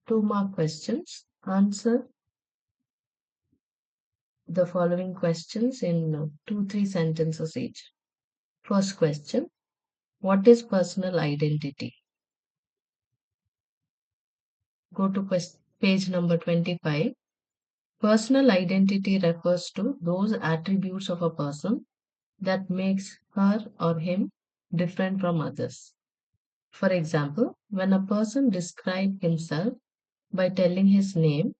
2 mark questions. Answer the following questions in 2-3 sentences each. First question: what is personal identity? Go to page number 25. Personal identity refers to those attributes of a person that makes her or him different from others. For example, when a person describes himself by telling his name,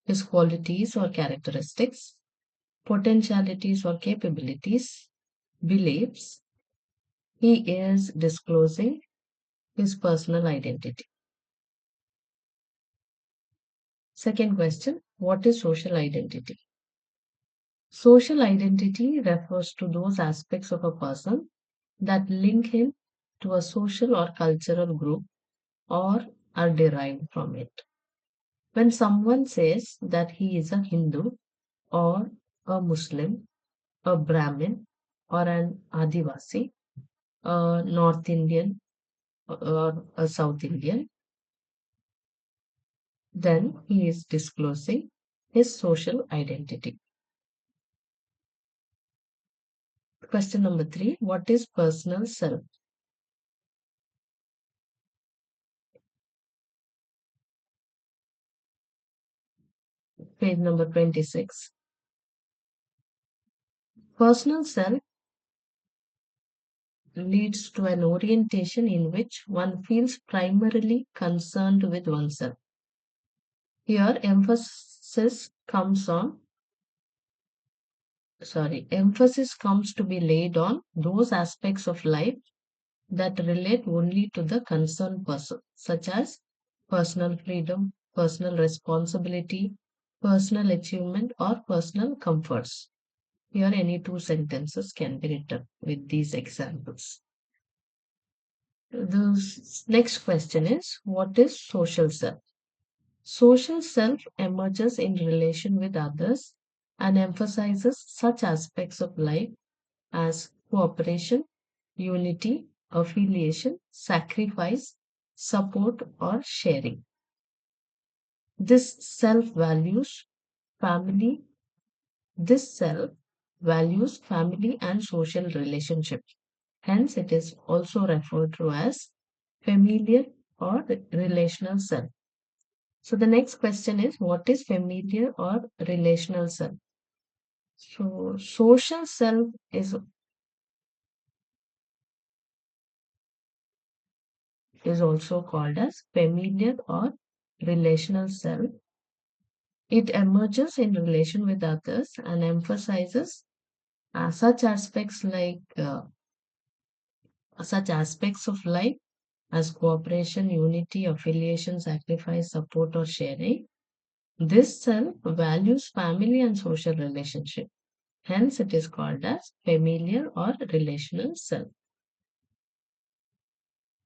his qualities or characteristics, potentialities or capabilities, beliefs, he is disclosing his personal identity. Second question: what is social identity? Social identity refers to those aspects of a person that link him to a social or cultural group or are derived from it. When someone says that he is a Hindu or a Muslim, a Brahmin or an Adivasi, a North Indian or a South Indian, then he is disclosing his social identity. Question number 3: what is personal self? Page number 26. Personal self leads to an orientation in which one feels primarily concerned with oneself. Here, emphasis comes to be laid on those aspects of life that relate only to the concerned person, such as personal freedom, personal responsibility, personal achievement, or personal comforts. Here, any 2 sentences can be written with these examples. The next question is: what is social self? Social self emerges in relation with others and emphasizes such aspects of life as cooperation, unity, affiliation, sacrifice, support, or sharing. This self values family. This self values family and social relationships. Hence, it is also referred to as familiar or relational self. So the next question is: what is familiar or relational self? So social self is also called as familiar or relational self. It emerges in relation with others and emphasizes such aspects of life as cooperation, unity, affiliation, sacrifice, support, or sharing. This self values family and social relationship. Hence, it is called as familiar or relational self.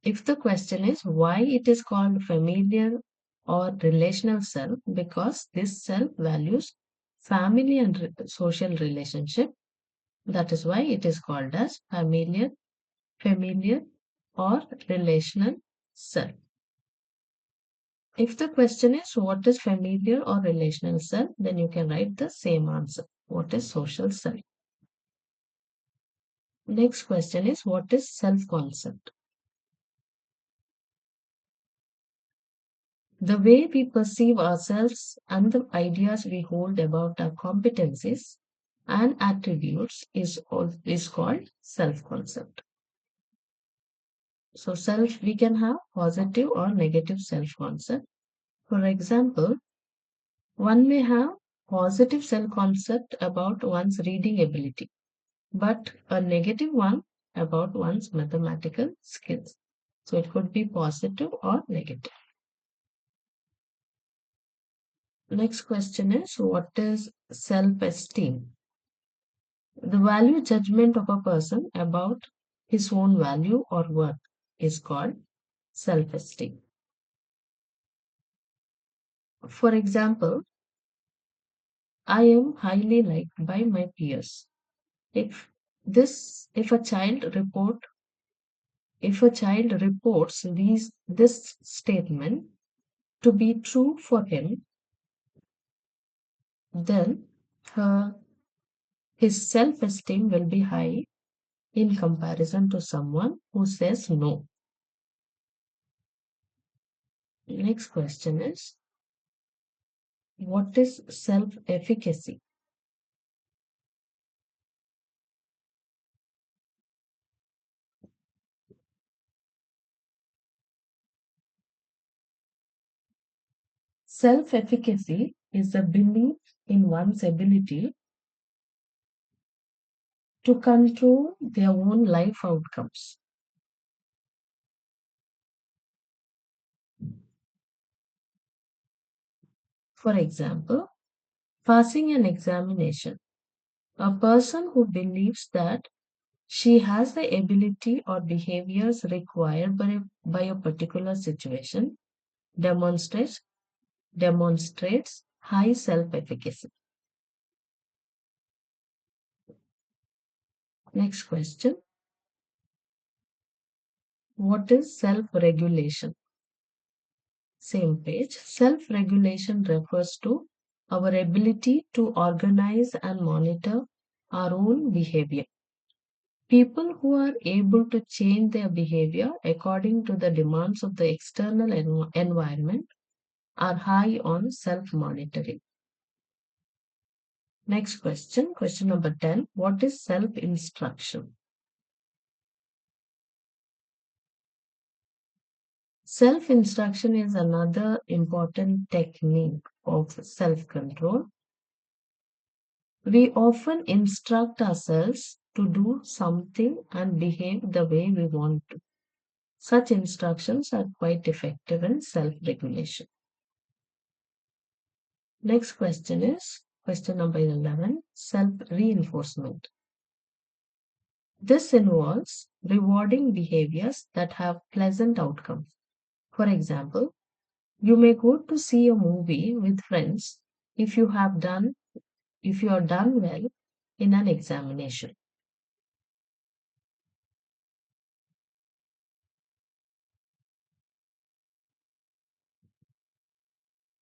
If the question is why it is called familiar or relational self, because this self values family and social relationship. That is why it is called as familiar or relational self. If the question is what is familiar or relational self, then you can write the same answer. What is social self? Next question is what is self-concept? The way we perceive ourselves and the ideas we hold about our competencies and attributes is called self-concept. So we can have positive or negative self-concept. For example, one may have positive self-concept about one's reading ability, but a negative one about one's mathematical skills. So it could be positive or negative. Next question is what is self-esteem? The value judgment of a person about his own value or worth is called self-esteem. For example, I am highly liked by my peers. If a child reports this statement, to be true for him, then her, his self esteem will be high in comparison to someone who says no. Next question is, what is self efficacy? Self efficacy is the belief in one's ability to control their own life outcomes. For example, passing an examination. A person who believes that she has the ability or behaviors required by a particular situation demonstrates demonstrates high self-efficacy. Next question. What is self-regulation? Same page. Self-regulation refers to our ability to organize and monitor our own behavior. People who are able to change their behavior according to the demands of the external environment are high on self monitoring. Next question, question number 10. What is self instruction? Self instruction is another important technique of self control. We often instruct ourselves to do something and behave the way we want to. Such instructions are quite effective in self regulation. Next question is question number 11, self reinforcement. This involves rewarding behaviors that have pleasant outcomes. For example, you may go to see a movie with friends if you have done if you are done well in an examination.